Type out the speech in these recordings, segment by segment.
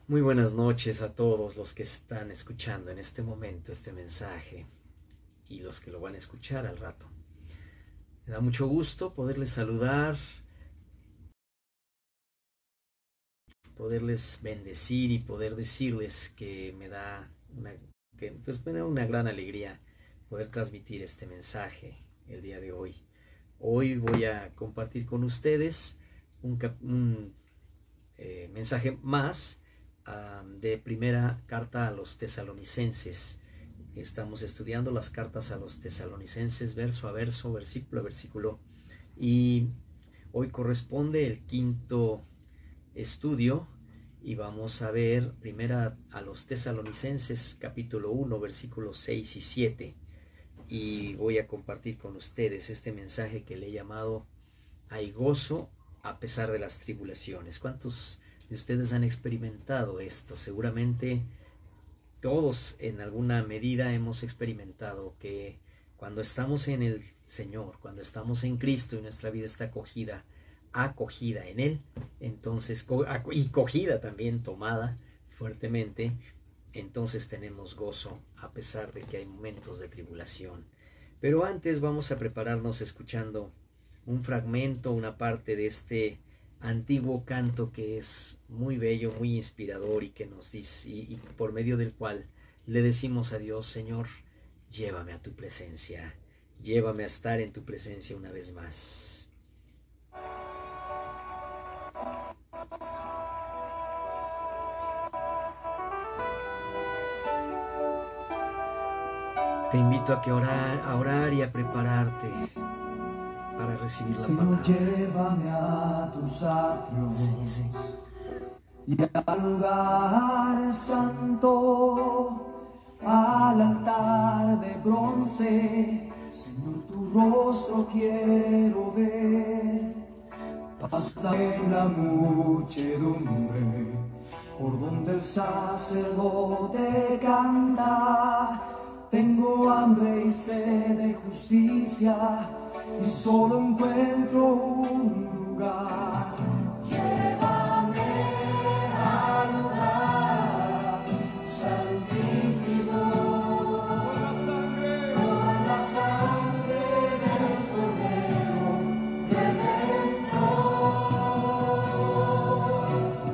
Muy buenas noches a todos los que están escuchando en este momento este mensaje y los que lo van a escuchar al rato. Me da mucho gusto poderles saludar, poderles bendecir y poder decirles que me da una gran alegría poder transmitir este mensaje el día de hoy. Hoy voy a compartir con ustedes un mensaje más de primera carta a los tesalonicenses. Estamos estudiando las cartas a los tesalonicenses verso a verso, versículo a versículo, y hoy corresponde el quinto estudio y vamos a ver primera a los tesalonicenses capítulo 1 versículos 6 y 7, y voy a compartir con ustedes este mensaje que le he llamado hay gozo a pesar de las tribulaciones. ¿Cuántos de ustedes han experimentado esto? Seguramente todos en alguna medida hemos experimentado que cuando estamos en el Señor, cuando estamos en Cristo y nuestra vida está acogida en Él, entonces, y cogida también, tomada fuertemente, entonces tenemos gozo a pesar de que hay momentos de tribulación. Pero antes vamos a prepararnos escuchando un fragmento, una parte de este antiguo canto que es muy bello, muy inspirador y que nos dice, y por medio del cual le decimos a Dios: Señor, llévame a tu presencia, llévame a estar en tu presencia una vez más. Te invito a orar y a prepararte para recibir la palabra. Señor, llévame a tus atrios, sí. Y al lugar santo, al altar de bronce. Señor, tu rostro quiero ver. Pasa en la muchedumbre, por donde el sacerdote canta. Tengo hambre y sed de justicia, y solo encuentro un lugar. Llévame al lugar santísimo, con la sangre del Cordero Redentor.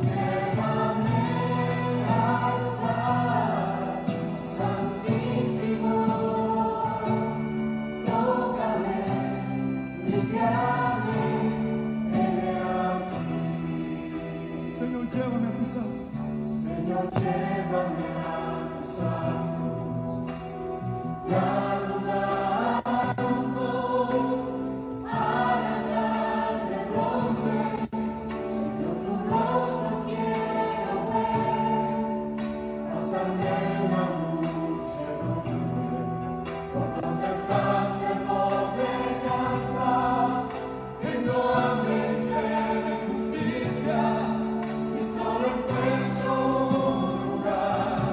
Llévame al lugar santísimo. Señor, llévame a tus santos. Señor, llévame a tus santos. Y al lugar hondo, al altar de bronce. Señor, tu rostro quiero ver. Pásame en la muchedumbre, por donde el sacerdote canta. Tengo hambre y sed de justicia, y solo encuentro un lugar.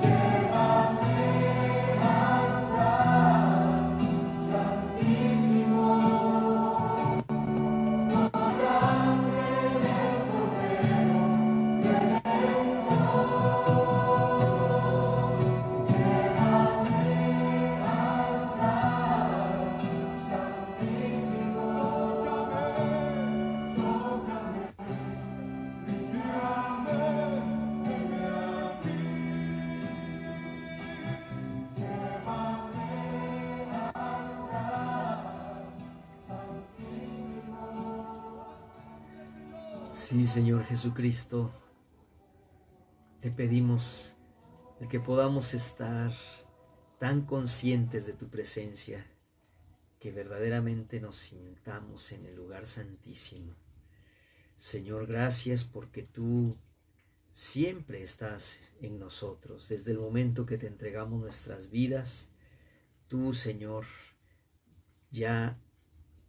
Llévame al lugar santísimo, con la sangre del Cordero Redentor. Llévame al lugar santísimo. Tócame, limpiame, heme aquí. Llévame al lugar santísimo. Sí, Señor Jesucristo, te pedimos el que podamos estar tan conscientes de tu presencia que verdaderamente nos sintamos en el lugar santísimo. Señor, gracias porque tú siempre estás en nosotros. Desde el momento que te entregamos nuestras vidas, tú, Señor, ya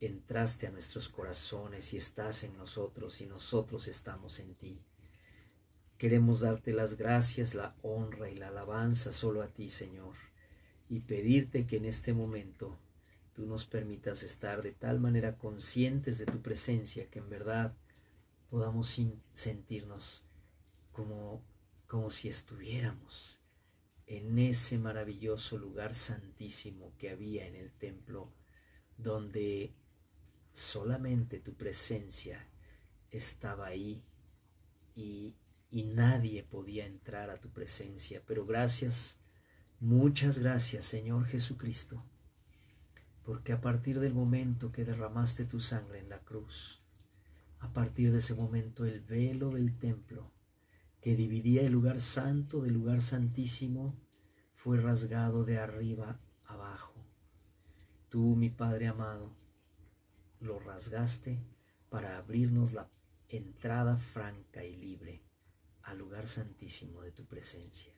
entraste a nuestros corazones y estás en nosotros y nosotros estamos en ti. Queremos darte las gracias, la honra y la alabanza solo a ti, Señor, y pedirte que en este momento tú nos permitas estar de tal manera conscientes de tu presencia que en verdad podamos sentirnos como como si estuviéramos en ese maravilloso lugar santísimo que había en el templo, donde solamente tu presencia estaba ahí y nadie podía entrar a tu presencia. Pero gracias, muchas gracias, Señor Jesucristo, porque a partir del momento que derramaste tu sangre en la cruz, a partir de ese momento el velo del templo que dividía el lugar santo del lugar santísimo fue rasgado de arriba abajo. Tú, mi Padre amado, lo rasgaste para abrirnos la entrada franca y libre al lugar santísimo de tu presencia.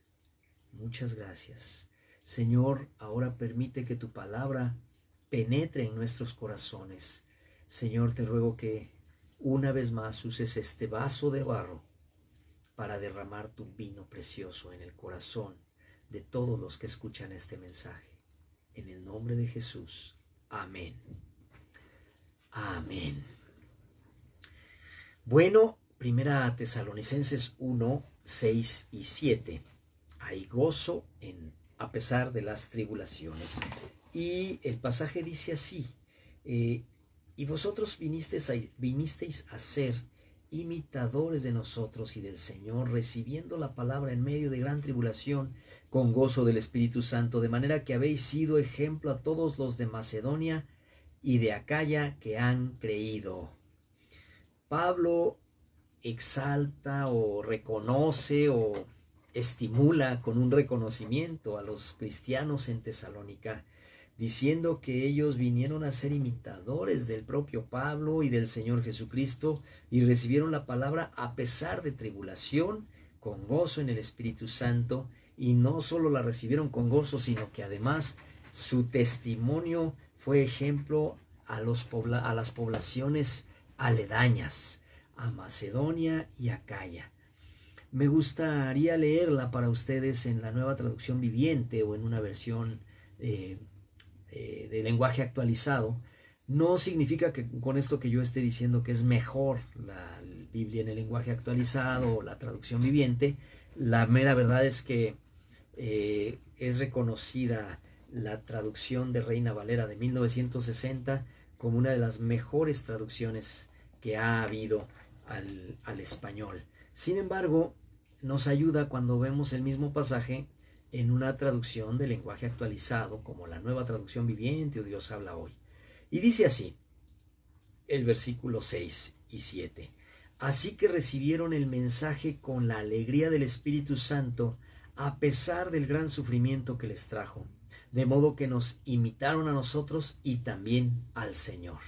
Muchas gracias. Señor, ahora permite que tu palabra penetre en nuestros corazones. Señor, te ruego que una vez más uses este vaso de barro para derramar tu vino precioso en el corazón de todos los que escuchan este mensaje. En el nombre de Jesús. Amén. Amén. Bueno, Primera Tesalonicenses 1, 6 y 7. Hay gozo a pesar de las tribulaciones. Y el pasaje dice así: y vosotros vinisteis a ser imitadores de nosotros y del Señor, recibiendo la palabra en medio de gran tribulación, con gozo del Espíritu Santo, de manera que habéis sido ejemplo a todos los de Macedonia y de Acaya que han creído. Pablo exalta o reconoce o estimula con un reconocimiento a los cristianos en Tesalónica, diciendo que ellos vinieron a ser imitadores del propio Pablo y del Señor Jesucristo y recibieron la palabra a pesar de tribulación, con gozo en el Espíritu Santo, y no solo la recibieron con gozo, sino que además su testimonio fue ejemplo a las poblaciones aledañas, a Macedonia y Acaya. Me gustaría leerla para ustedes en la Nueva Traducción Viviente o en una versión de lenguaje actualizado. No significa que con esto que yo esté diciendo que es mejor la Biblia en el lenguaje actualizado o la traducción viviente. La mera verdad es que es reconocida la traducción de Reina Valera de 1960 como una de las mejores traducciones que ha habido al español. Sin embargo, nos ayuda cuando vemos el mismo pasaje en una traducción de lenguaje actualizado, como la Nueva Traducción Viviente o Dios habla hoy. Y dice así, el versículo 6 y 7. Así que recibieron el mensaje con la alegría del Espíritu Santo, a pesar del gran sufrimiento que les trajo, de modo que nos imitaron a nosotros y también al Señor.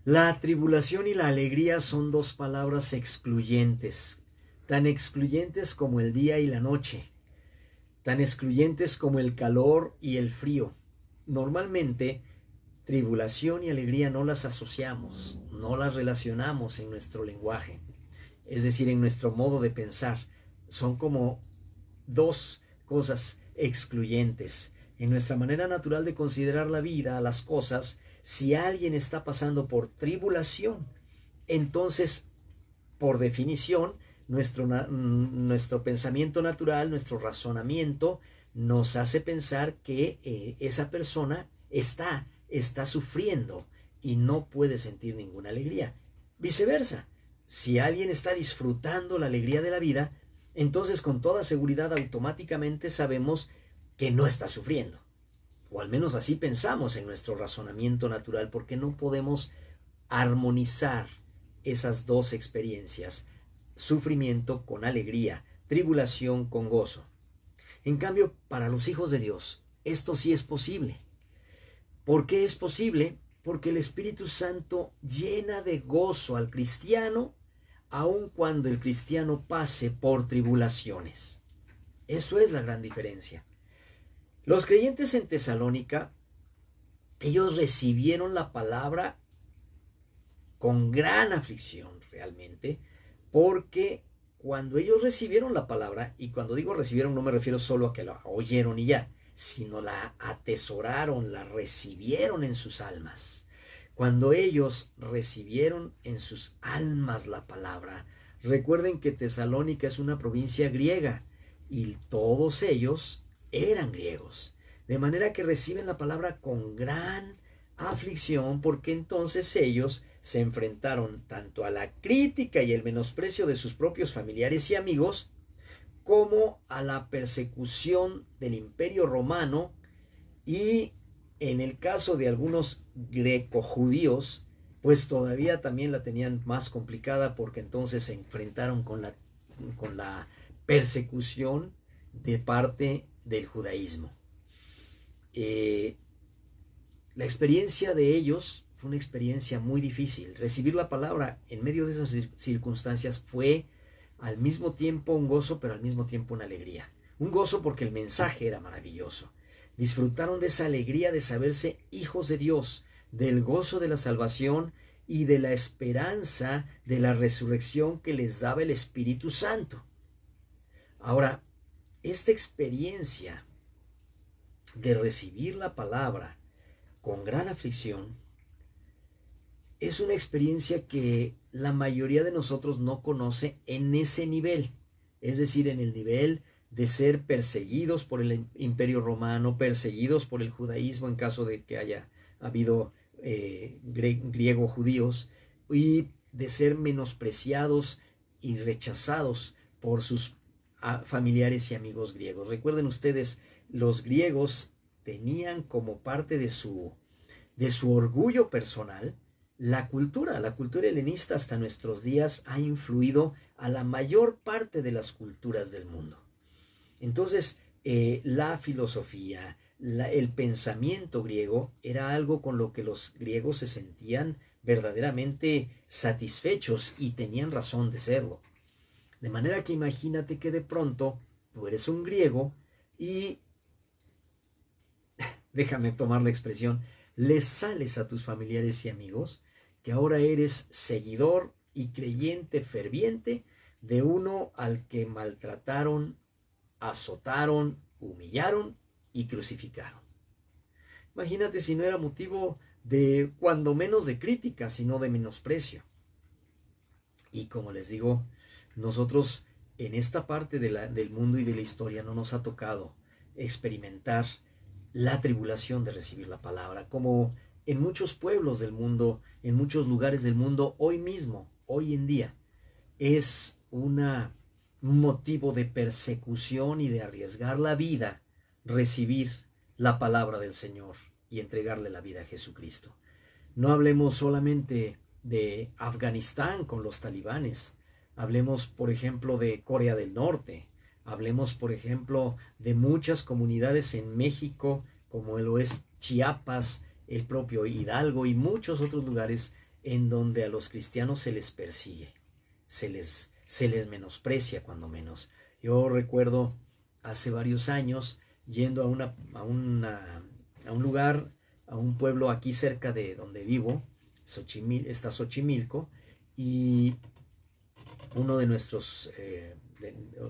La tribulación y la alegría son dos palabras excluyentes, tan excluyentes como el día y la noche, tan excluyentes como el calor y el frío. Normalmente, tribulación y alegría no las asociamos, no las relacionamos en nuestro lenguaje, es decir, en nuestro modo de pensar. Son como dos cosas excluyentes. En nuestra manera natural de considerar la vida, las cosas, si alguien está pasando por tribulación, entonces, por definición, nuestro pensamiento natural, nuestro razonamiento, nos hace pensar que esa persona está sufriendo y no puede sentir ninguna alegría. Viceversa, si alguien está disfrutando la alegría de la vida, entonces con toda seguridad automáticamente sabemos que no está sufriendo. O al menos así pensamos en nuestro razonamiento natural, porque no podemos armonizar esas dos experiencias, sufrimiento con alegría, tribulación con gozo. En cambio, para los hijos de Dios, esto sí es posible. ¿Por qué es posible? Porque el Espíritu Santo llena de gozo al cristiano, aun cuando el cristiano pase por tribulaciones. Eso es la gran diferencia. Los creyentes en Tesalónica, ellos recibieron la palabra con gran aflicción realmente, porque cuando ellos recibieron la palabra, y cuando digo recibieron no me refiero solo a que la oyeron y ya, sino la atesoraron, la recibieron en sus almas. Cuando ellos recibieron en sus almas la palabra, Recuerden que Tesalónica es una provincia griega y todos ellos eran griegos, de manera que reciben la palabra con gran aflicción, porque entonces ellos se enfrentaron tanto a la crítica y el menosprecio de sus propios familiares y amigos, como a la persecución del Imperio Romano, y en el caso de algunos greco-judíos, pues todavía también la tenían más complicada, porque entonces se enfrentaron con la persecución de parte del judaísmo. La experiencia de ellos fue una experiencia muy difícil. Recibir la palabra en medio de esas circunstancias fue al mismo tiempo un gozo, pero al mismo tiempo una alegría. Un gozo porque el mensaje era maravilloso. Disfrutaron de esa alegría de saberse hijos de Dios, del gozo de la salvación y de la esperanza de la resurrección que les daba el Espíritu Santo. Ahora, esta experiencia de recibir la palabra con gran aflicción es una experiencia que la mayoría de nosotros no conoce en ese nivel, es decir, en el nivel de ser perseguidos por el Imperio Romano, perseguidos por el judaísmo en caso de que haya habido griego-judíos, y de ser menospreciados y rechazados por sus familiares y amigos griegos. Recuerden ustedes, los griegos tenían como parte de su orgullo personal la cultura helenista. Hasta nuestros días ha influido a la mayor parte de las culturas del mundo. Entonces, la filosofía, el pensamiento griego era algo con lo que los griegos se sentían verdaderamente satisfechos y tenían razón de serlo. De manera que imagínate que de pronto tú eres un griego y, déjame tomar la expresión, le sales a tus familiares y amigos que ahora eres seguidor y creyente ferviente de uno al que maltrataron, azotaron, humillaron y crucificaron. Imagínate si no era motivo de, cuando menos, de crítica, sino de menosprecio. Y como les digo, nosotros en esta parte del mundo y de la historia no nos ha tocado experimentar la tribulación de recibir la palabra, como en muchos pueblos del mundo, en muchos lugares del mundo, hoy mismo, hoy en día, es un motivo de persecución y de arriesgar la vida recibir la palabra del Señor y entregarle la vida a Jesucristo. No hablemos solamente de Afganistán con los talibanes, hablemos por ejemplo de Corea del Norte, hablemos por ejemplo de muchas comunidades en México, como lo es Chiapas, el propio Hidalgo y muchos otros lugares en donde a los cristianos se les persigue, se les menosprecia cuando menos. Yo recuerdo hace varios años yendo a un lugar, a un pueblo aquí cerca de donde vivo, está Xochimilco, y uno de nuestros,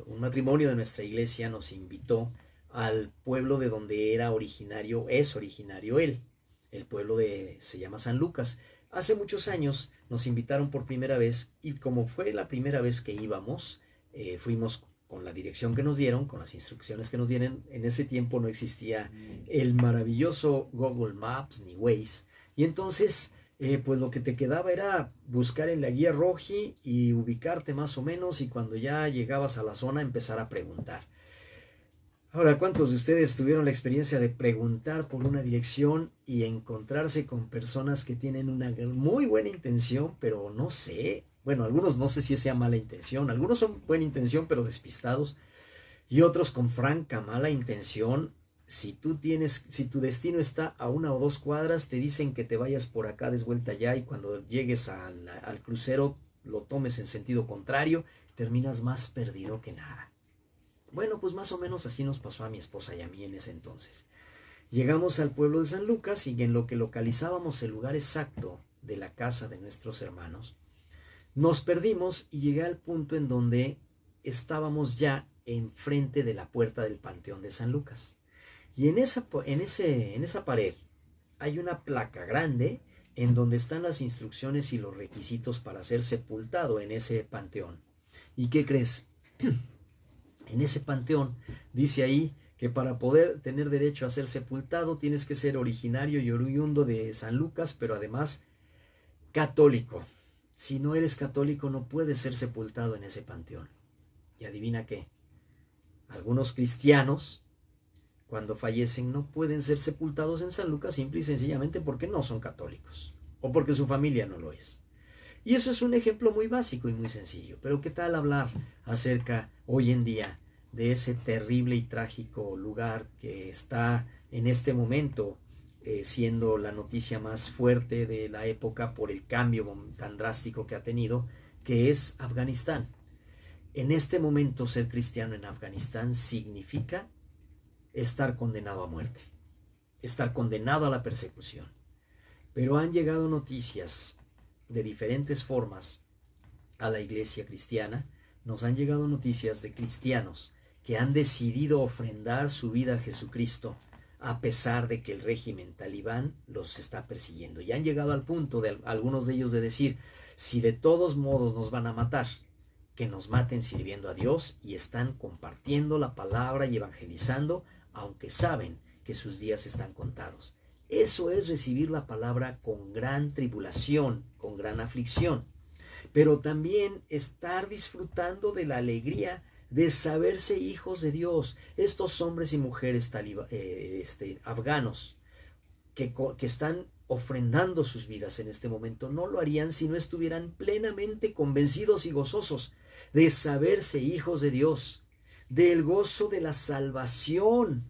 un matrimonio de nuestra iglesia nos invitó al pueblo de donde es originario él. El pueblo se llama San Lucas. Hace muchos años nos invitaron por primera vez, y como fue la primera vez que íbamos, fuimos con la dirección que nos dieron, con las instrucciones que nos dieron. En ese tiempo no existía el maravilloso Google Maps ni Waze, y entonces pues lo que te quedaba era buscar en la guía Roji y ubicarte más o menos, y cuando ya llegabas a la zona empezar a preguntar. Ahora, ¿cuántos de ustedes tuvieron la experiencia de preguntar por una dirección y encontrarse con personas que tienen una muy buena intención, pero no sé, bueno, algunos no sé si sea mala intención, algunos son buena intención pero despistados, y otros con franca mala intención? Si tu destino está a 1 o 2 cuadras, te dicen que te vayas por acá, des vuelta allá, y cuando llegues al crucero lo tomes en sentido contrario, terminas más perdido que nada. Bueno, pues más o menos así nos pasó a mi esposa y a mí en ese entonces. Llegamos al pueblo de San Lucas, y en lo que localizábamos el lugar exacto de la casa de nuestros hermanos, nos perdimos y llegué al punto en donde estábamos ya enfrente de la puerta del Panteón de San Lucas. Y en esa pared hay una placa grande en donde están las instrucciones y los requisitos para ser sepultado en ese panteón. ¿Y qué crees? En ese panteón dice ahí que para poder tener derecho a ser sepultado tienes que ser originario y oriundo de San Lucas, pero además católico. Si no eres católico no puedes ser sepultado en ese panteón. Y adivina qué, algunos cristianos cuando fallecen no pueden ser sepultados en San Lucas simple y sencillamente porque no son católicos o porque su familia no lo es. Y eso es un ejemplo muy básico y muy sencillo. Pero ¿qué tal hablar acerca hoy en día de ese terrible y trágico lugar que está en este momento siendo la noticia más fuerte de la época por el cambio tan drástico que ha tenido, que es Afganistán? En este momento ser cristiano en Afganistán significa estar condenado a muerte, estar condenado a la persecución. Pero han llegado noticias de diferentes formas a la iglesia cristiana. Nos han llegado noticias de cristianos que han decidido ofrendar su vida a Jesucristo a pesar de que el régimen talibán los está persiguiendo. Y han llegado al punto de algunos de ellos de decir, si de todos modos nos van a matar, que nos maten sirviendo a Dios, y están compartiendo la palabra y evangelizando, aunque saben que sus días están contados. Eso es recibir la palabra con gran tribulación, con gran aflicción, pero también estar disfrutando de la alegría de saberse hijos de Dios. Estos hombres y mujeres afganos que están ofrendando sus vidas en este momento no lo harían si no estuvieran plenamente convencidos y gozosos de saberse hijos de Dios, del gozo de la salvación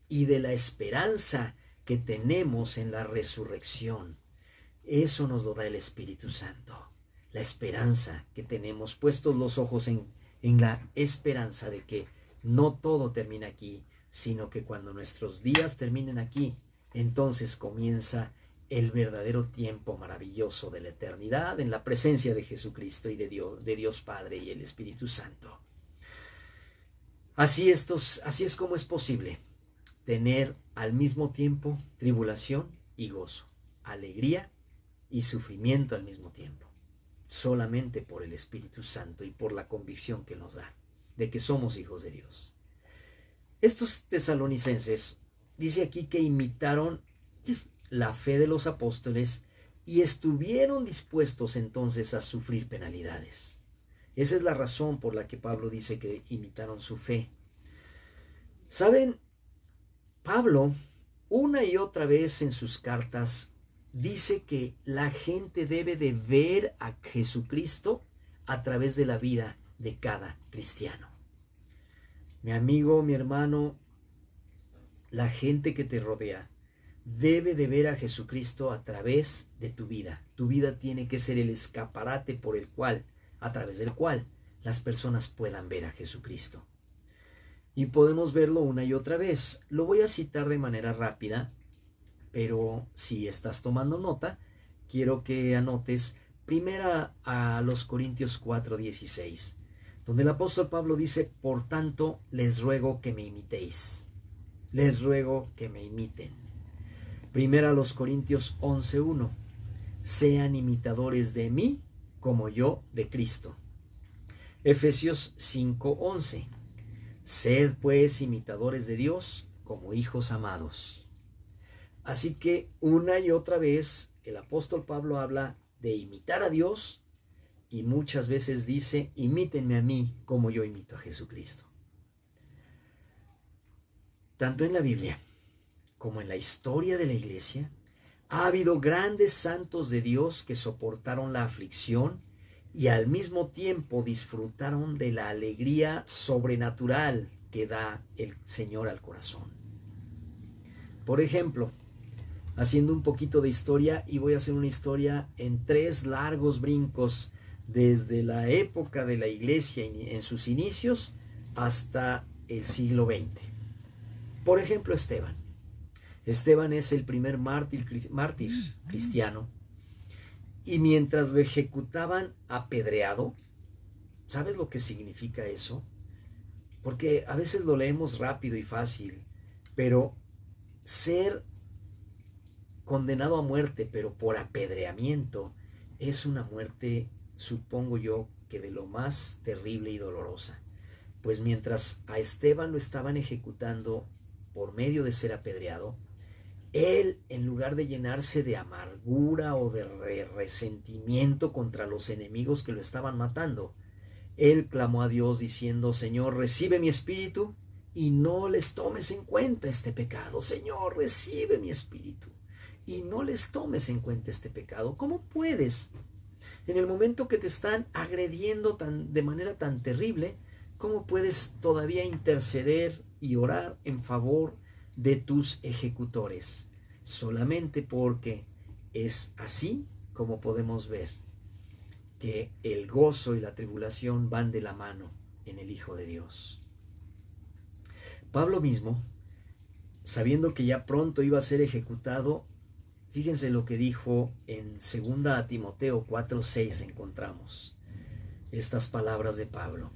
y de la esperanza que tenemos en la resurrección. Eso nos lo da el Espíritu Santo, la esperanza que tenemos, puestos los ojos en la esperanza de que no todo termina aquí, sino que cuando nuestros días terminen aquí, entonces comienza el verdadero tiempo maravilloso de la eternidad en la presencia de Jesucristo y de Dios Padre y el Espíritu Santo. Así es como es posible tener al mismo tiempo tribulación y gozo, alegría y sufrimiento al mismo tiempo, solamente por el Espíritu Santo y por la convicción que nos da de que somos hijos de Dios. Estos tesalonicenses dice aquí que imitaron la fe de los apóstoles y estuvieron dispuestos entonces a sufrir penalidades. Esa es la razón por la que Pablo dice que imitaron su fe. ¿Saben? Pablo, una y otra vez en sus cartas, dice que la gente debe de ver a Jesucristo a través de la vida de cada cristiano. Mi amigo, mi hermano, la gente que te rodea debe de ver a Jesucristo a través de tu vida. Tu vida tiene que ser el escaparate por el cual, a través del cual, las personas puedan ver a Jesucristo. Y podemos verlo una y otra vez. Lo voy a citar de manera rápida, pero si estás tomando nota, quiero que anotes primera a los Corintios 4:16, donde el apóstol Pablo dice, por tanto, les ruego que me imitéis. Les ruego que me imiten. Primera a los Corintios 11:1, sean imitadores de mí como yo de Cristo. Efesios 5:11, sed pues imitadores de Dios como hijos amados. Así que una y otra vez el apóstol Pablo habla de imitar a Dios y muchas veces dice, imítenme a mí como yo imito a Jesucristo. Tanto en la Biblia como en la historia de la iglesia, ha habido grandes santos de Dios que soportaron la aflicción y al mismo tiempo disfrutaron de la alegría sobrenatural que da el Señor al corazón. Por ejemplo, haciendo un poquito de historia, y voy a hacer una historia en 3 largos brincos, desde la época de la iglesia en sus inicios hasta el siglo XX. Por ejemplo, Esteban. Esteban es el primer mártir cristiano, y mientras lo ejecutaban apedreado, ¿sabes lo que significa eso? Porque a veces lo leemos rápido y fácil, pero ser condenado a muerte, pero por apedreamiento, es una muerte, supongo yo, que de lo más terrible y dolorosa. Pues mientras a Esteban lo estaban ejecutando por medio de ser apedreado, él, en lugar de llenarse de amargura o de resentimiento contra los enemigos que lo estaban matando, él clamó a Dios diciendo: Señor, recibe mi espíritu y no les tomes en cuenta este pecado. Señor, recibe mi espíritu y no les tomes en cuenta este pecado. ¿Cómo puedes, en el momento que te están agrediendo de manera tan terrible, cómo puedes todavía interceder y orar en favor de tus ejecutores? Solamente porque es así como podemos ver que el gozo y la tribulación van de la mano en el Hijo de Dios. Pablo mismo, sabiendo que ya pronto iba a ser ejecutado, fíjense lo que dijo en 2 Timoteo 4:6. Encontramos estas palabras de Pablo: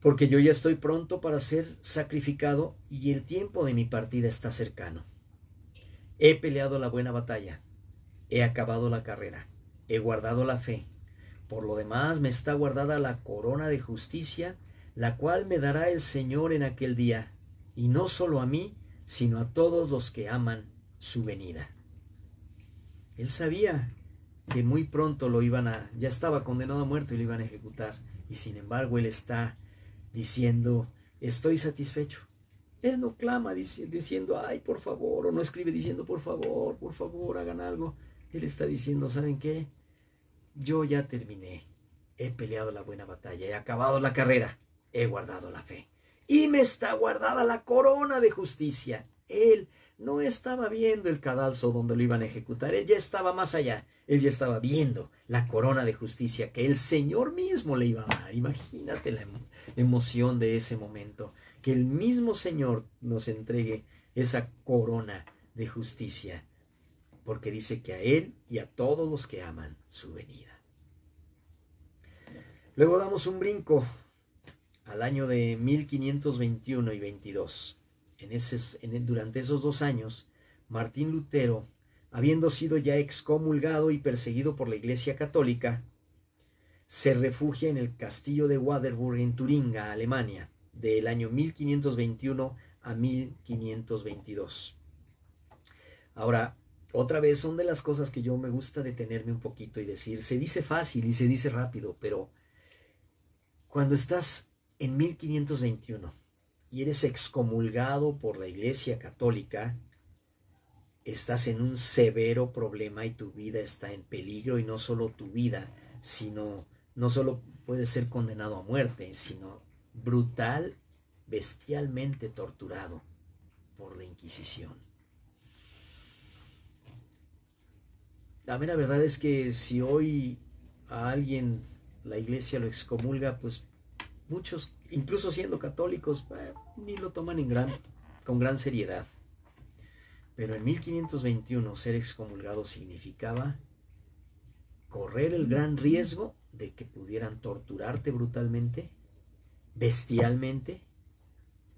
porque yo ya estoy pronto para ser sacrificado y el tiempo de mi partida está cercano. He peleado la buena batalla, he acabado la carrera, he guardado la fe. Por lo demás me está guardada la corona de justicia, la cual me dará el Señor en aquel día, y no solo a mí, sino a todos los que aman su venida. Él sabía que muy pronto ya estaba condenado a muerte y lo iban a ejecutar, y sin embargo él está diciendo: estoy satisfecho. Él no clama diciendo: ay, por favor, o no escribe diciendo: por favor, hagan algo. Él está diciendo: ¿saben qué? Yo ya terminé, he peleado la buena batalla, he acabado la carrera, he guardado la fe, y me está guardada la corona de justicia. Él no estaba viendo el cadalso donde lo iban a ejecutar, él ya estaba más allá, él ya estaba viendo la corona de justicia que el Señor mismo le iba a dar. Imagínate la emoción de ese momento, que el mismo Señor nos entregue esa corona de justicia, porque dice que a él y a todos los que aman su venida. Luego damos un brinco al año de 1521 y 22. Durante esos 2 años, Martín Lutero, habiendo sido ya excomulgado y perseguido por la Iglesia Católica, se refugia en el castillo de Wartburg en Turingia, Alemania, del año 1521 a 1522. Ahora, otra vez, son de las cosas que yo me gusta detenerme un poquito y decir: se dice fácil y se dice rápido, pero cuando estás en 1521 y eres excomulgado por la Iglesia Católica, estás en un severo problema y tu vida está en peligro, y no solo tu vida, sino no solo puedes ser condenado a muerte, sino bestialmente torturado por la Inquisición. La mera verdad es que si hoy a alguien la Iglesia lo excomulga, pues muchos, incluso siendo católicos, ni lo toman con gran seriedad. Pero en 1521 ser excomulgado significaba correr el gran riesgo de que pudieran torturarte brutalmente, bestialmente,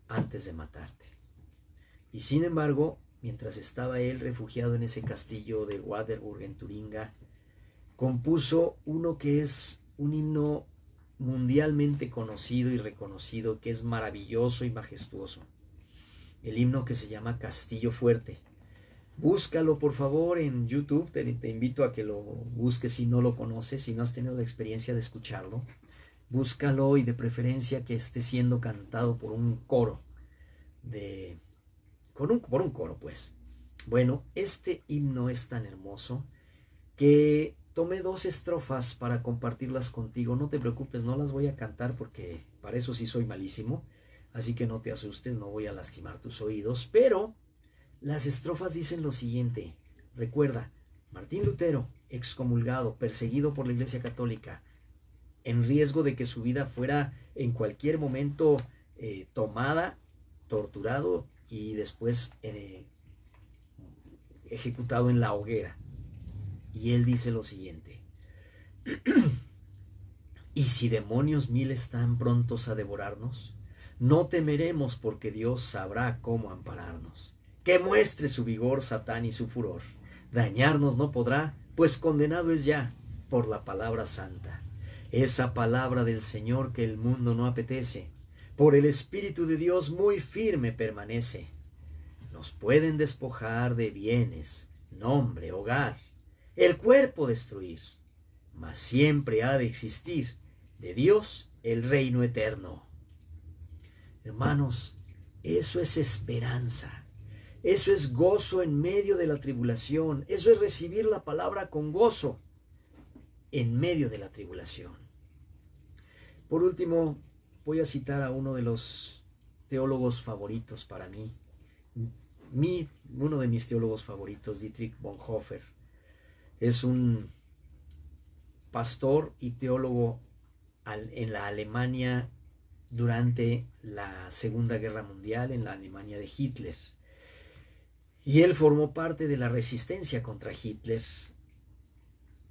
antes de matarte. Y sin embargo, mientras estaba él refugiado en ese castillo de Wartburg en Turingia, compuso uno que es un himno mundialmente conocido y reconocido, que es maravilloso y majestuoso. El himno que se llama Castillo Fuerte. Búscalo por favor en YouTube, te invito a que lo busques si no lo conoces, si no has tenido la experiencia de escucharlo. Búscalo, y de preferencia que esté siendo cantado por un coro, por un coro pues. Bueno, este himno es tan hermoso que tomé 2 estrofas para compartirlas contigo. No te preocupes, no las voy a cantar porque para eso sí soy malísimo, así que no te asustes, no voy a lastimar tus oídos, pero las estrofas dicen lo siguiente. Recuerda, Martín Lutero, excomulgado, perseguido por la Iglesia Católica, en riesgo de que su vida fuera en cualquier momento tomada, torturado y después ejecutado en la hoguera. Y él dice lo siguiente: y si demonios 1000 están prontos a devorarnos, no temeremos, porque Dios sabrá cómo ampararnos. Que muestre su vigor Satán y su furor, dañarnos no podrá, pues condenado es ya por la palabra santa. esa palabra del Señor que el mundo no apetece, por el Espíritu de Dios muy firme permanece. Nos pueden despojar de bienes, nombre, hogar, el cuerpo destruir, mas siempre ha de existir de Dios el reino eterno. Hermanos, eso es esperanza, eso es gozo en medio de la tribulación, eso es recibir la palabra con gozo en medio de la tribulación. Por último, voy a citar a uno de los teólogos favoritos para mí, uno de mis teólogos favoritos, Dietrich Bonhoeffer. Es un pastor y teólogo en la Alemania durante la Segunda Guerra Mundial, en la Alemania de Hitler. Y él formó parte de la resistencia contra Hitler.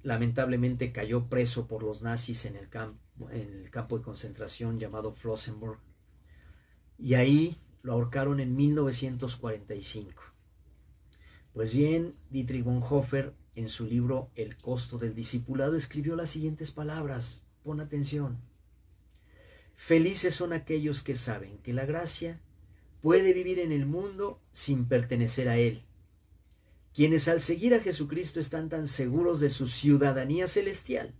Lamentablemente cayó preso por los nazis en el campo de concentración llamado Flossenbürg. Y ahí lo ahorcaron en 1945. Pues bien, Dietrich Bonhoeffer, en su libro El costo del discipulado, escribió las siguientes palabras. Pon atención. Felices son aquellos que saben que la gracia puede vivir en el mundo sin pertenecer a él. Quienes al seguir a Jesucristo están tan seguros de su ciudadanía celestial,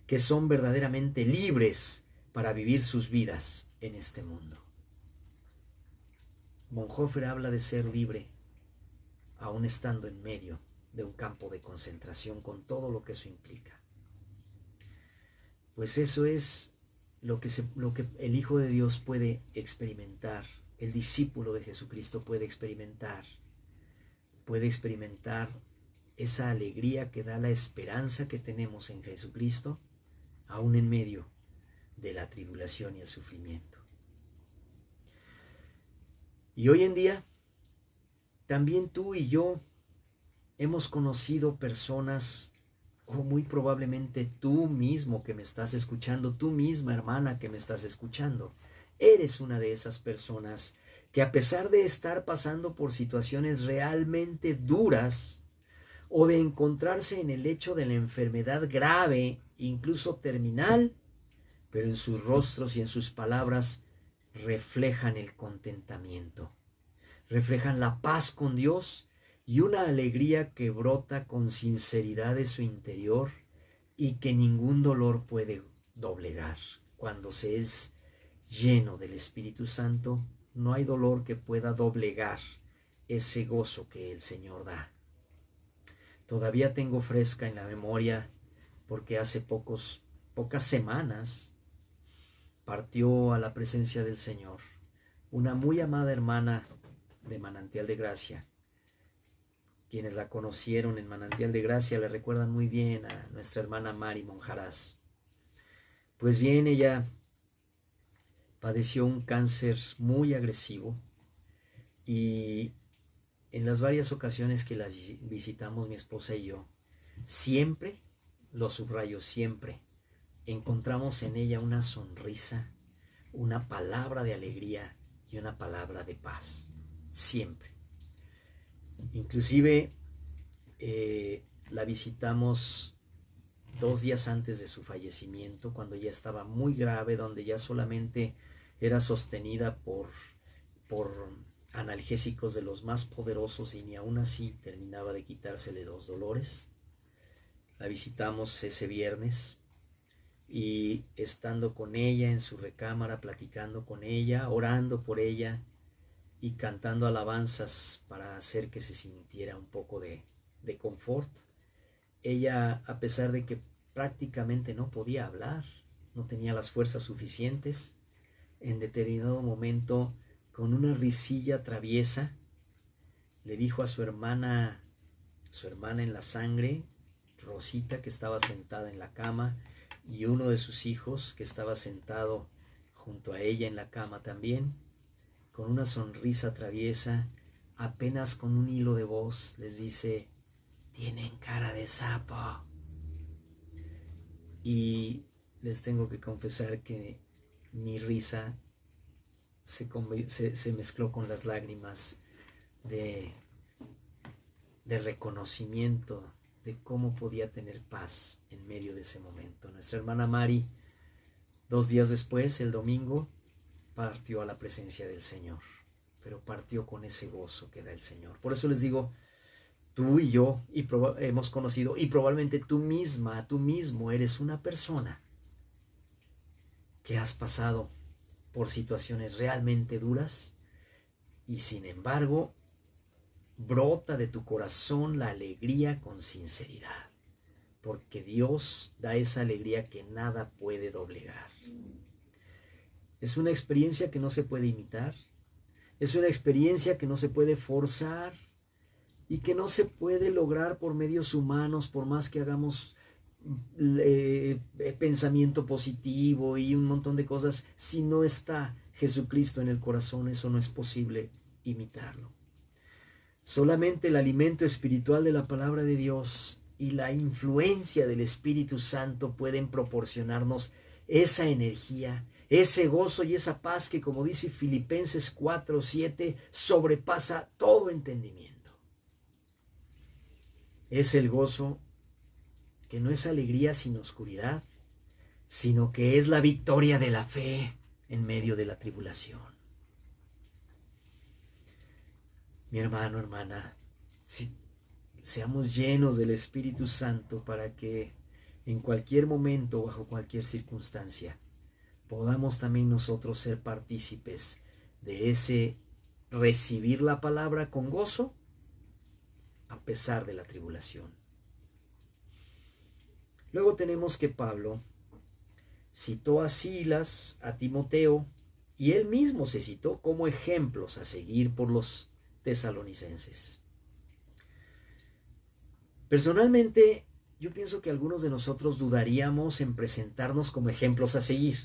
que son verdaderamente libres para vivir sus vidas en este mundo. Bonhoeffer habla de ser libre, aún estando en medio de un campo de concentración, con todo lo que eso implica. Pues eso es lo que el Hijo de Dios puede experimentar, el discípulo de Jesucristo puede experimentar esa alegría que da la esperanza que tenemos en Jesucristo, aún en medio de la tribulación y el sufrimiento. Y hoy en día, también tú y yo hemos conocido personas, o muy probablemente tú mismo que me estás escuchando, tú misma hermana que me estás escuchando, eres una de esas personas que, a pesar de estar pasando por situaciones realmente duras, o de encontrarse en el lecho de la enfermedad grave, incluso terminal, pero en sus rostros y en sus palabras reflejan el contentamiento, reflejan la paz con Dios y una alegría que brota con sinceridad de su interior y que ningún dolor puede doblegar. Cuando se es lleno del Espíritu Santo, no hay dolor que pueda doblegar ese gozo que el Señor da. Todavía tengo fresca en la memoria, porque hace pocas semanas partió a la presencia del Señor una muy amada hermana de Manantial de Gracia. Quienes la conocieron en Manantial de Gracia le recuerdan muy bien a nuestra hermana Mari Monjarás. Pues bien, ella padeció un cáncer muy agresivo, y en las varias ocasiones que la visitamos mi esposa y yo, siempre, lo subrayo, siempre, encontramos en ella una sonrisa, una palabra de alegría y una palabra de paz. Siempre. Inclusive la visitamos 2 días antes de su fallecimiento, cuando ya estaba muy grave, donde ya solamente era sostenida por analgésicos de los más poderosos, y ni aún así terminaba de quitársele los dolores. La visitamos ese viernes, y estando con ella en su recámara, platicando con ella, orando por ella y cantando alabanzas para hacer que se sintiera un poco de confort, ella, a pesar de que prácticamente no podía hablar, no tenía las fuerzas suficientes, en determinado momento, con una risilla traviesa, le dijo a su hermana en la sangre, Rosita, que estaba sentada en la cama, y uno de sus hijos que estaba sentado junto a ella en la cama también, con una sonrisa traviesa, apenas con un hilo de voz, les dice: tienen cara de sapo. Y les tengo que confesar que mi risa se mezcló con las lágrimas de reconocimiento de cómo podía tener paz en medio de ese momento. Nuestra hermana Mari, 2 días después, el domingo, partió a la presencia del Señor, pero partió con ese gozo que da el Señor. Por eso les digo, tú y yo hemos conocido, y probablemente tú misma, tú mismo eres una persona que has pasado por situaciones realmente duras y sin embargo brota de tu corazón la alegría con sinceridad, porque Dios da esa alegría que nada puede doblegar. Es una experiencia que no se puede imitar, es una experiencia que no se puede forzar y que no se puede lograr por medios humanos, por más que hagamos pensamiento positivo y un montón de cosas. Si no está Jesucristo en el corazón, eso no es posible imitarlo. Solamente el alimento espiritual de la palabra de Dios y la influencia del Espíritu Santo pueden proporcionarnos esa energía, ese gozo y esa paz que, como dice Filipenses 4:7, sobrepasa todo entendimiento. Es el gozo que no es alegría sin oscuridad, sino que es la victoria de la fe en medio de la tribulación. Mi hermano, hermana, seamos llenos del Espíritu Santo para que en cualquier momento, bajo cualquier circunstancia, podamos también nosotros ser partícipes de ese recibir la palabra con gozo a pesar de la tribulación. Luego tenemos que Pablo citó a Silas, a Timoteo, y él mismo se citó como ejemplos a seguir por los tesalonicenses. Personalmente, yo pienso que algunos de nosotros dudaríamos en presentarnos como ejemplos a seguir.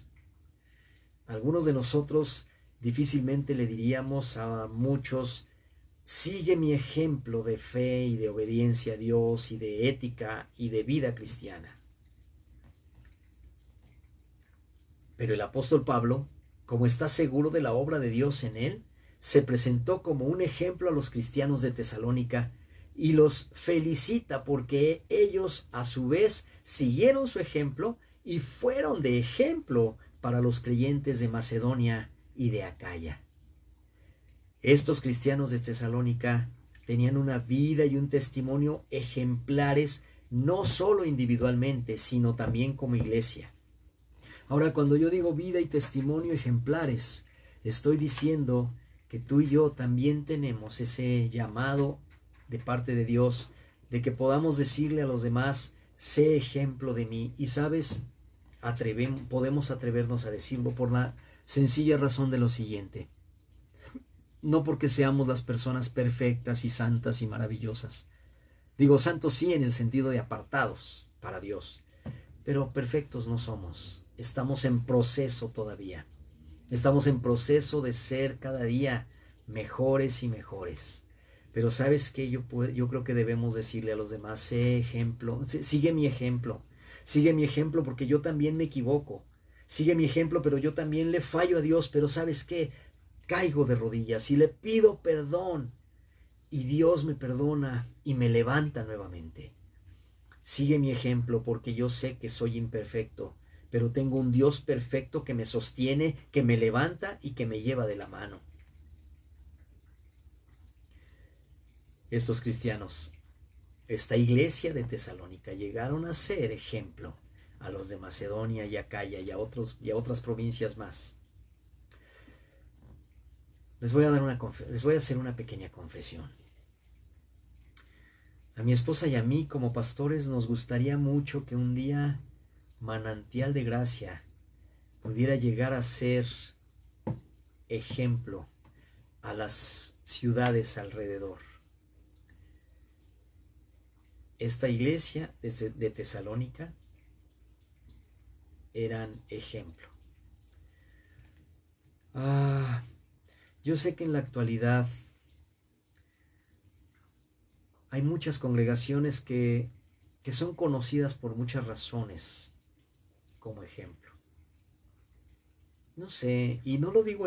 Algunos de nosotros difícilmente le diríamos a muchos: sigue mi ejemplo de fe y de obediencia a Dios y de ética y de vida cristiana. Pero el apóstol Pablo, como está seguro de la obra de Dios en él, se presentó como un ejemplo a los cristianos de Tesalónica y los felicita porque ellos a su vez siguieron su ejemplo y fueron de ejemplo para los creyentes de Macedonia y de Acaya. Estos cristianos de Tesalónica tenían una vida y un testimonio ejemplares, no solo individualmente, sino también como iglesia. Ahora, cuando yo digo vida y testimonio ejemplares, estoy diciendo que tú y yo también tenemos ese llamado de parte de Dios de que podamos decirle a los demás: sé ejemplo de mí. Y sabes, podemos atrevernos a decirlo por la sencilla razón de lo siguiente: no porque seamos las personas perfectas y santas y maravillosas. Digo santos sí en el sentido de apartados para Dios, pero perfectos no somos. Estamos en proceso todavía. Estamos en proceso de ser cada día mejores y mejores. Pero ¿sabes qué? Yo creo que debemos decirle a los demás: sé ejemplo, sigue mi ejemplo. Sigue mi ejemplo porque yo también me equivoco. Sigue mi ejemplo, pero yo también le fallo a Dios. Pero ¿sabes qué? Caigo de rodillas y le pido perdón. Y Dios me perdona y me levanta nuevamente. Sigue mi ejemplo porque yo sé que soy imperfecto, pero tengo un Dios perfecto que me sostiene, que me levanta y que me lleva de la mano. Estos cristianos, esta iglesia de Tesalónica, llegaron a ser ejemplo a los de Macedonia y Acaya y a otras provincias más. Les voy a hacer una pequeña confesión. A mi esposa y a mí, como pastores, nos gustaría mucho que un día Manantial de Gracia pudiera llegar a ser ejemplo a las ciudades alrededor. Esta iglesia de Tesalónica eran ejemplo. Yo sé que en la actualidad hay muchas congregaciones que son conocidas por muchas razones como ejemplo. No sé, y no lo digo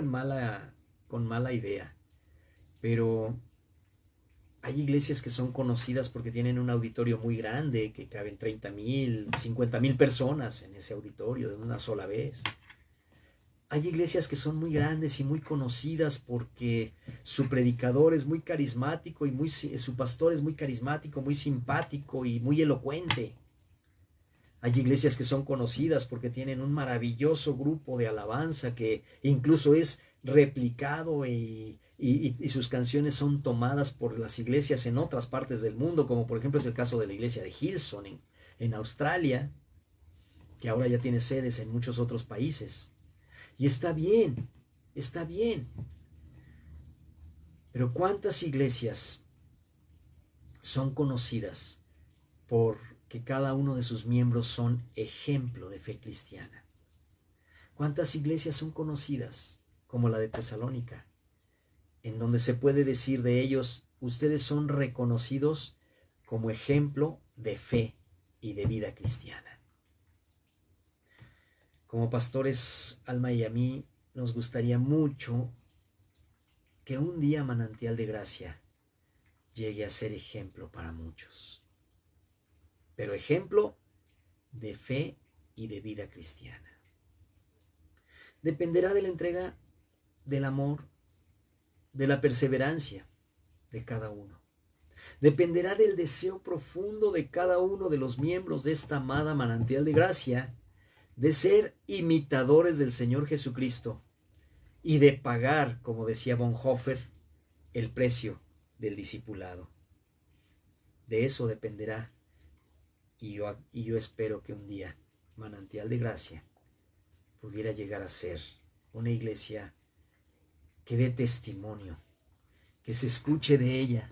con mala idea, pero Hay iglesias que son conocidas porque tienen un auditorio muy grande, que caben 30,000, 50,000 personas en ese auditorio de una sola vez. Hay iglesias que son muy grandes y muy conocidas porque su predicador es muy carismático y su pastor es muy carismático, muy simpático y muy elocuente. Hay iglesias que son conocidas porque tienen un maravilloso grupo de alabanza que incluso es replicado y sus canciones son tomadas por las iglesias en otras partes del mundo, como por ejemplo es el caso de la iglesia de Hillsong en Australia, que ahora ya tiene sedes en muchos otros países. Y está bien, está bien. Pero ¿cuántas iglesias son conocidas porque cada uno de sus miembros son ejemplo de fe cristiana? ¿Cuántas iglesias son conocidas como la de Tesalónica, en donde se puede decir de ellos, ustedes son reconocidos como ejemplo de fe y de vida cristiana? Como pastores, Alma y a mí nos gustaría mucho que un día Manantial de Gracia llegue a ser ejemplo para muchos, pero ejemplo de fe y de vida cristiana. Dependerá de la entrega, del amor, de la perseverancia de cada uno. Dependerá del deseo profundo de cada uno de los miembros de esta amada Manantial de Gracia de ser imitadores del Señor Jesucristo y de pagar, como decía Bonhoeffer, el precio del discipulado. De eso dependerá, y yo espero que un día Manantial de Gracia pudiera llegar a ser una iglesia que dé testimonio, que se escuche de ella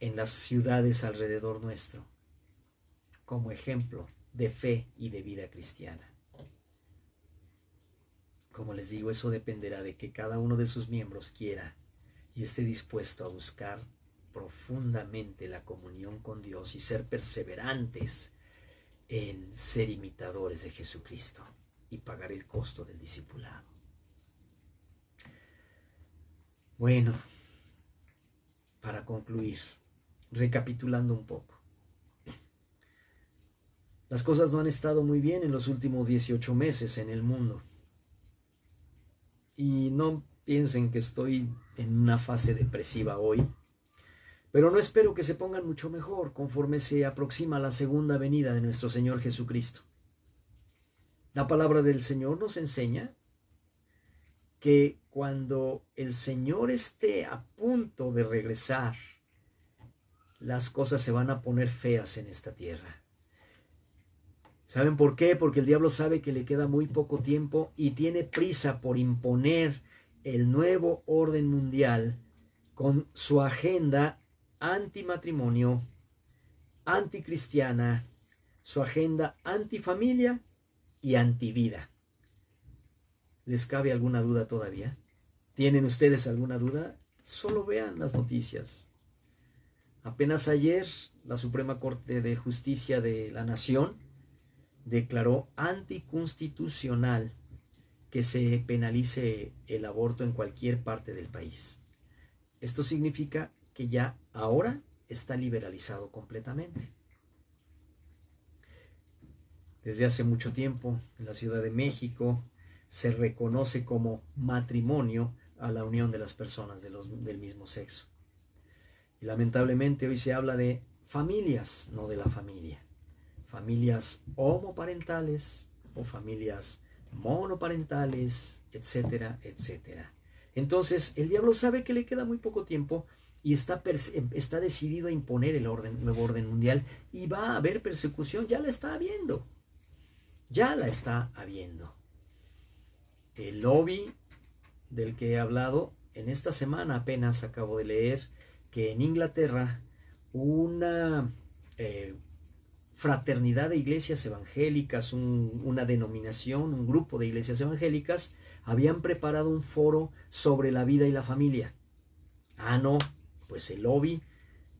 en las ciudades alrededor nuestro, como ejemplo de fe y de vida cristiana. Como les digo, eso dependerá de que cada uno de sus miembros quiera y esté dispuesto a buscar profundamente la comunión con Dios y ser perseverantes en ser imitadores de Jesucristo y pagar el costo del discipulado. Bueno, para concluir, recapitulando un poco. Las cosas no han estado muy bien en los últimos 18 meses en el mundo. Y no piensen que estoy en una fase depresiva hoy, pero no espero que se pongan mucho mejor conforme se aproxima la segunda venida de nuestro Señor Jesucristo. La palabra del Señor nos enseña que cuando el Señor esté a punto de regresar, las cosas se van a poner feas en esta tierra. ¿Saben por qué? Porque el diablo sabe que le queda muy poco tiempo y tiene prisa por imponer el nuevo orden mundial con su agenda antimatrimonio, anticristiana, su agenda antifamilia y antivida. ¿Les cabe alguna duda todavía? ¿Tienen ustedes alguna duda? Solo vean las noticias. Apenas ayer, la Suprema Corte de Justicia de la Nación declaró anticonstitucional que se penalice el aborto en cualquier parte del país. Esto significa que ya ahora está liberalizado completamente. Desde hace mucho tiempo, en la Ciudad de México, se reconoce como matrimonio a la unión de las personas del mismo sexo. Y lamentablemente hoy se habla de familias, no de la familia. Familias homoparentales o familias monoparentales, etcétera, etcétera. Entonces, el diablo sabe que le queda muy poco tiempo y está decidido a imponer el nuevo orden mundial, y va a haber persecución. Ya la está habiendo. Ya la está habiendo. El lobby del que he hablado, en esta semana apenas acabo de leer que en Inglaterra una fraternidad de iglesias evangélicas, una denominación, un grupo de iglesias evangélicas, habían preparado un foro sobre la vida y la familia. No, pues el lobby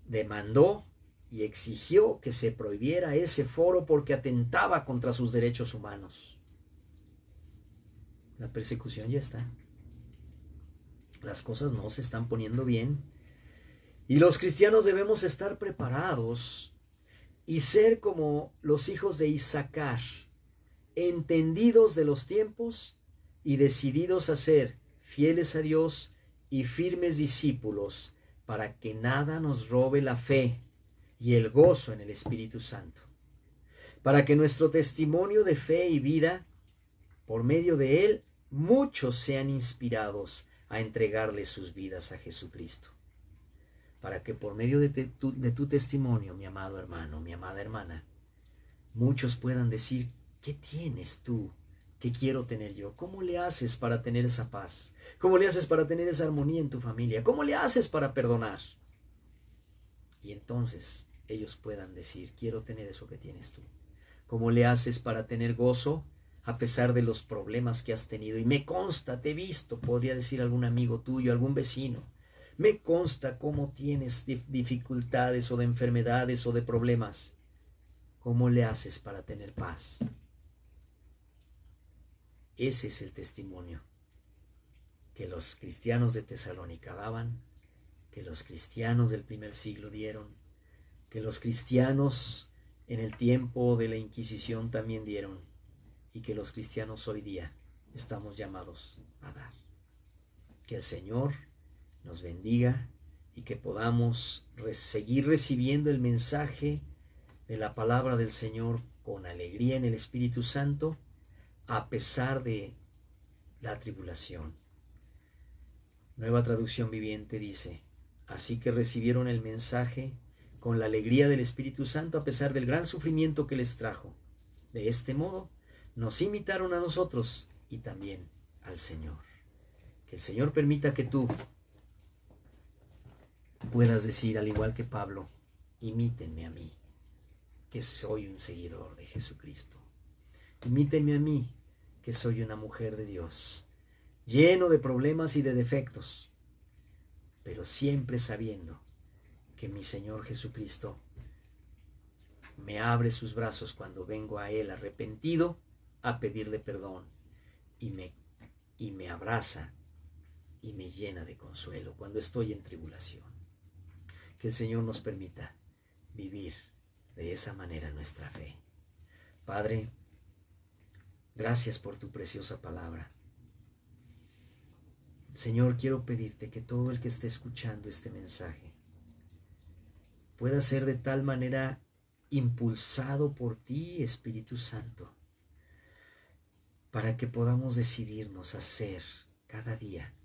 demandó y exigió que se prohibiera ese foro porque atentaba contra sus derechos humanos. La persecución ya está. Las cosas no se están poniendo bien. Y los cristianos debemos estar preparados y ser como los hijos de Isaacar, entendidos de los tiempos y decididos a ser fieles a Dios y firmes discípulos para que nada nos robe la fe y el gozo en el Espíritu Santo. Para que nuestro testimonio de fe y vida, por medio de él, muchos sean inspirados a entregarle sus vidas a Jesucristo. Para que por medio de tu testimonio, mi amado hermano, mi amada hermana, muchos puedan decir, ¿qué tienes tú? ¿Qué quiero tener yo? ¿Cómo le haces para tener esa paz? ¿Cómo le haces para tener esa armonía en tu familia? ¿Cómo le haces para perdonar? Y entonces ellos puedan decir, quiero tener eso que tienes tú. ¿Cómo le haces para tener gozo a pesar de los problemas que has tenido? Y me consta, te he visto, podría decir algún amigo tuyo, algún vecino. Me consta cómo tienes dificultades o de enfermedades o de problemas. ¿Cómo le haces para tener paz? Ese es el testimonio que los cristianos de Tesalónica daban, que los cristianos del primer siglo dieron, que los cristianos en el tiempo de la Inquisición también dieron, y que los cristianos hoy día estamos llamados a dar. Que el Señor nos bendiga y que podamos seguir recibiendo el mensaje de la palabra del Señor con alegría en el Espíritu Santo, a pesar de la tribulación. Nueva Traducción Viviente dice, así que recibieron el mensaje con la alegría del Espíritu Santo a pesar del gran sufrimiento que les trajo. De este modo, nos imitaron a nosotros y también al Señor. Que el Señor permita que tú puedas decir, al igual que Pablo, imítenme a mí, que soy un seguidor de Jesucristo. Imítenme a mí, que soy una mujer de Dios, lleno de problemas y de defectos, pero siempre sabiendo que mi Señor Jesucristo me abre sus brazos cuando vengo a Él arrepentido a pedirle perdón y me abraza y me llena de consuelo cuando estoy en tribulación. Que el Señor nos permita vivir de esa manera nuestra fe. Padre, gracias por tu preciosa palabra. Señor, quiero pedirte que todo el que esté escuchando este mensaje pueda ser de tal manera impulsado por ti, Espíritu Santo, para que podamos decidirnos a ser cada día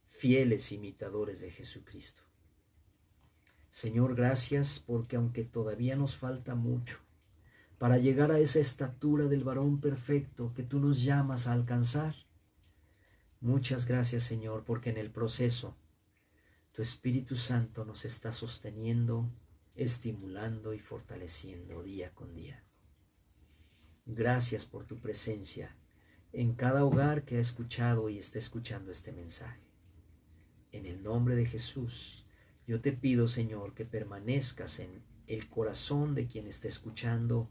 fieles imitadores de Jesucristo. Señor, gracias porque aunque todavía nos falta mucho para llegar a esa estatura del varón perfecto que tú nos llamas a alcanzar, muchas gracias, Señor, porque en el proceso tu Espíritu Santo nos está sosteniendo, estimulando y fortaleciendo día con día. Gracias por tu presencia en cada hogar que ha escuchado y está escuchando este mensaje. En el nombre de Jesús, yo te pido, Señor, que permanezcas en el corazón de quien está escuchando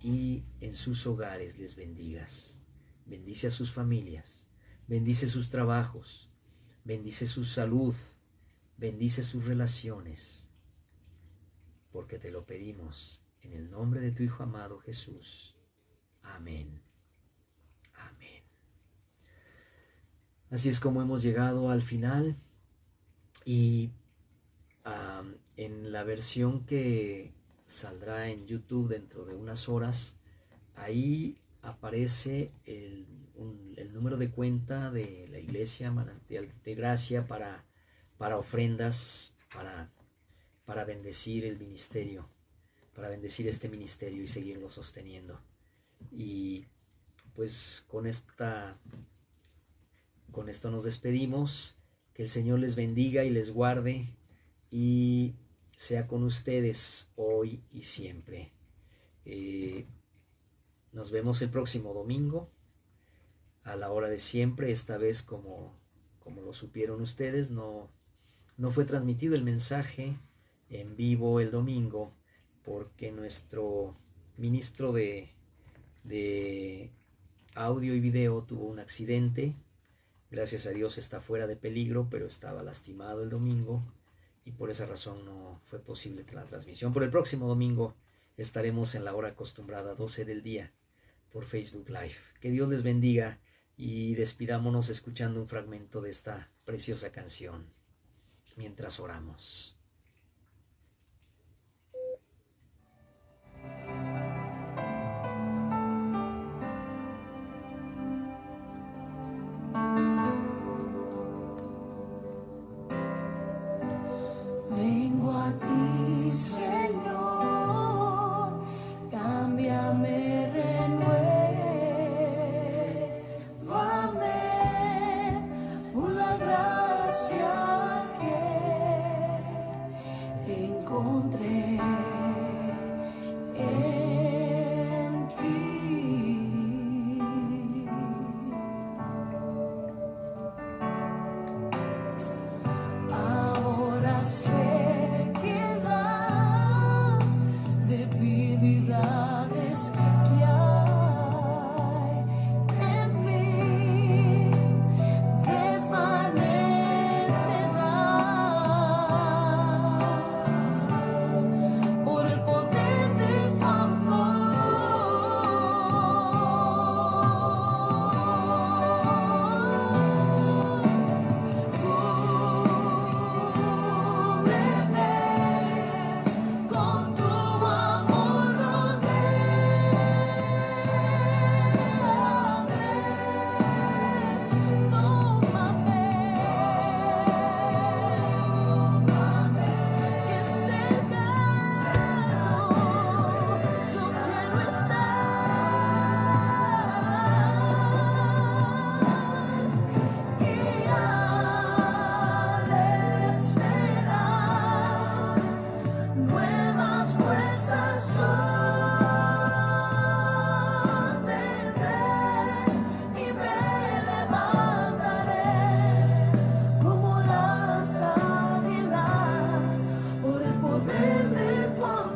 y en sus hogares les bendigas. Bendice a sus familias, bendice sus trabajos, bendice su salud, bendice sus relaciones, porque te lo pedimos en el nombre de tu Hijo amado Jesús. Amén. Amén. Así es como hemos llegado al final y en la versión que saldrá en YouTube dentro de unas horas, ahí aparece el número de cuenta de la Iglesia Manantial de Gracia para ofrendas, para bendecir el ministerio, para bendecir este ministerio y seguirlo sosteniendo. Y pues con esto nos despedimos. Que el Señor les bendiga y les guarde y sea con ustedes hoy y siempre. Nos vemos el próximo domingo a la hora de siempre. Esta vez, como lo supieron ustedes, no fue transmitido el mensaje en vivo el domingo porque nuestro ministro de audio y video tuvo un accidente. Gracias a Dios está fuera de peligro, pero estaba lastimado el domingo y por esa razón no fue posible la transmisión. Por el próximo domingo estaremos en la hora acostumbrada, 12 del día, por Facebook Live. Que Dios les bendiga y despidámonos escuchando un fragmento de esta preciosa canción mientras oramos. Vengo a ti, Señor, cámbiame, renuévame por la gracia que encontré en ti. Ahora sé que las debilidades que hay en mí desvanecerán por el poder de tu con tu amor, que cerca yo quiero estar, y al esperar nuevas fuerzas yo tendré y me levantaré como las águilas por el poder de tu amor.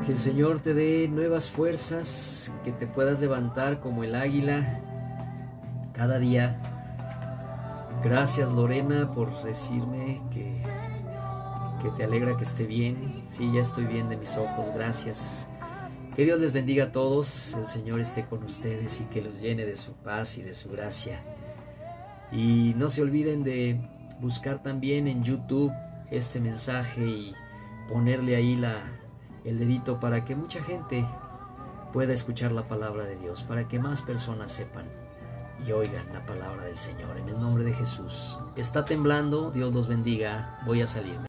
Que el Señor te dé nuevas fuerzas, que te puedas levantar como el águila cada día. Gracias, Lorena, por decirme que te alegra que esté bien. Sí, ya estoy bien de mis ojos, gracias. Que Dios les bendiga a todos, el Señor esté con ustedes y que los llene de su paz y de su gracia. Y no se olviden de buscar también en YouTube este mensaje y ponerle ahí el dedito para que mucha gente pueda escuchar la palabra de Dios, para que más personas sepan y oigan la palabra del Señor. En el nombre de Jesús. Está temblando, Dios los bendiga, voy a salirme.